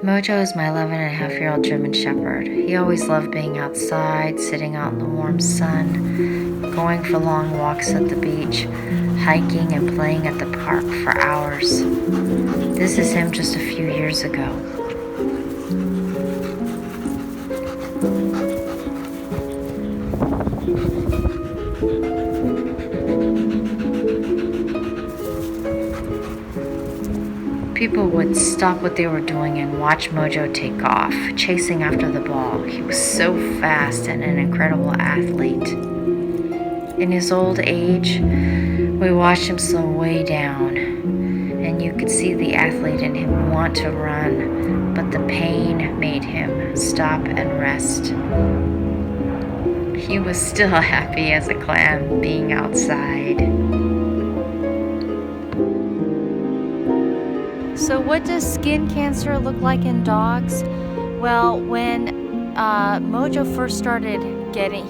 Mojo is my 11-and-a-half-year-old German Shepherd. He always loved being outside, sitting out in the warm sun, going for long walks at the beach, hiking and playing at the park for hours. This is him just a few years ago. People would stop what they were doing and watch Mojo take off, chasing after the ball. He was so fast and an incredible athlete. In his old age, we watched him slow way down, and you could see the athlete in him want to run, but the pain made him stop and rest. He was still happy as a clam being outside. So what does skin cancer look like in dogs? Well, when Mojo first started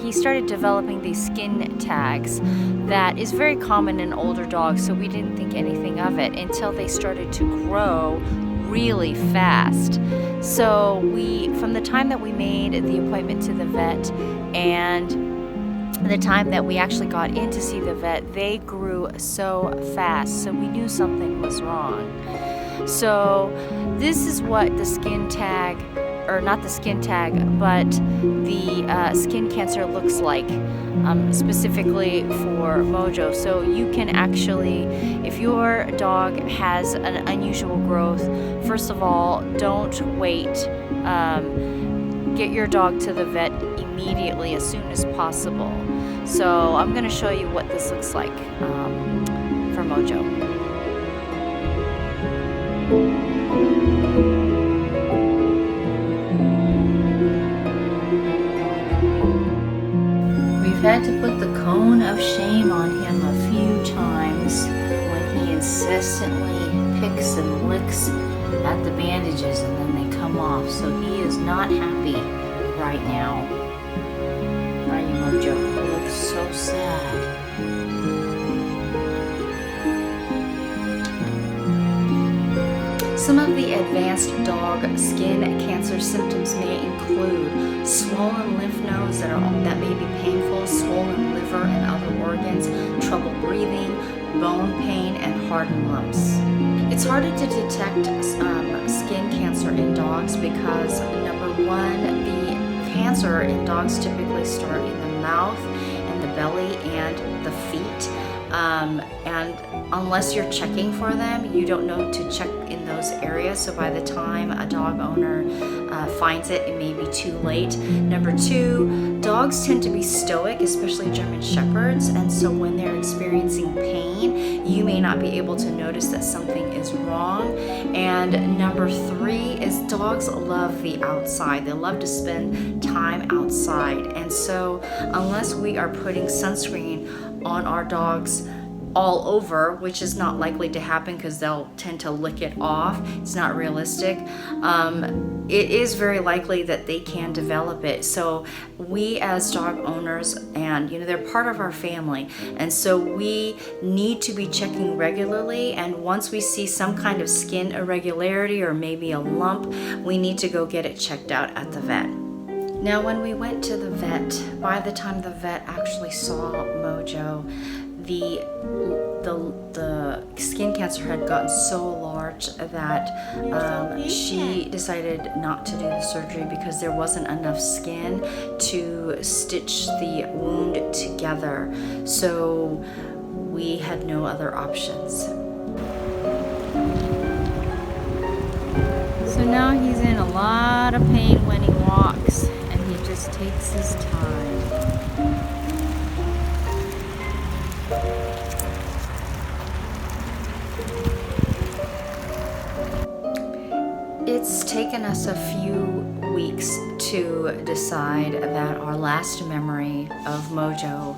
he started developing these skin tags that is very common in older dogs, so we didn't think anything of it until they started to grow really fast. So from the time that we made the appointment to the vet and the time that we actually got in to see the vet, they grew so fast, so we knew something was wrong. So this is what the skin tag, or not the skin tag, but the skin cancer looks like, specifically for Mojo. So you can actually, if your dog has an unusual growth, first of all, don't wait. Get your dog to the vet immediately, as soon as possible. So I'm going to show you what this looks like for Mojo. We've had to put the cone of shame on him a few times when he insistently picks and licks at the bandages and then they come off. So he is not happy right now. Are you, Mojo? He looks so sad. Some of the advanced dog skin cancer symptoms may include swollen lymph nodes that may be painful, swollen liver and other organs, trouble breathing, bone pain, and hardened lumps. It's harder to detect skin cancer in dogs because, number one, the cancer in dogs typically start in the mouth and the belly and the feet. And unless you're checking for them, you don't know to check in those areas. So by the time a dog owner finds it, it may be too late. Number two, dogs tend to be stoic, especially German Shepherds. And so when they're experiencing pain, you may not be able to notice that something is wrong. And number three is dogs love the outside. They love to spend time outside. And so unless we are putting sunscreen on our dogs all over, which is not likely to happen because they'll tend to lick it off, it's not realistic, it is very likely that they can develop it. So we as dog owners, and they're part of our family, and so we need to be checking regularly, and once we see some kind of skin irregularity or maybe a lump, we need to go get it checked out at the vet. Now, when we went to the vet, by the time the vet actually saw Mojo, the skin cancer had gotten so large that she decided not to do the surgery because there wasn't enough skin to stitch the wound together. So we had no other options. So now he's in a lot of pain when he walks, and he just takes his time. It's taken us a few weeks to decide that our last memory of Mojo,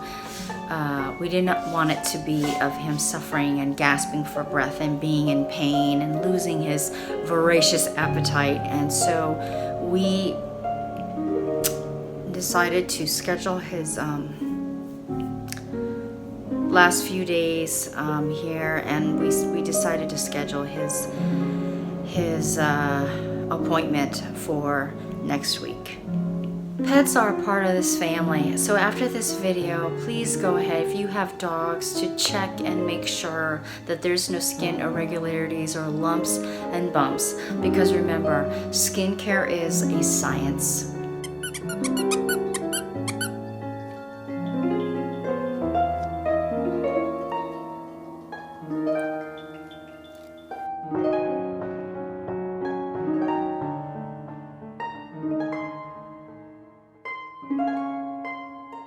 we didn't want it to be of him suffering and gasping for breath and being in pain and losing his voracious appetite. And so we decided to schedule his last few days here, and we decided to schedule his appointment for next week. Pets are a part of this family, so after this video, please go ahead, if you have dogs, to check and make sure that there's no skin irregularities or lumps and bumps, because remember, skincare is a science.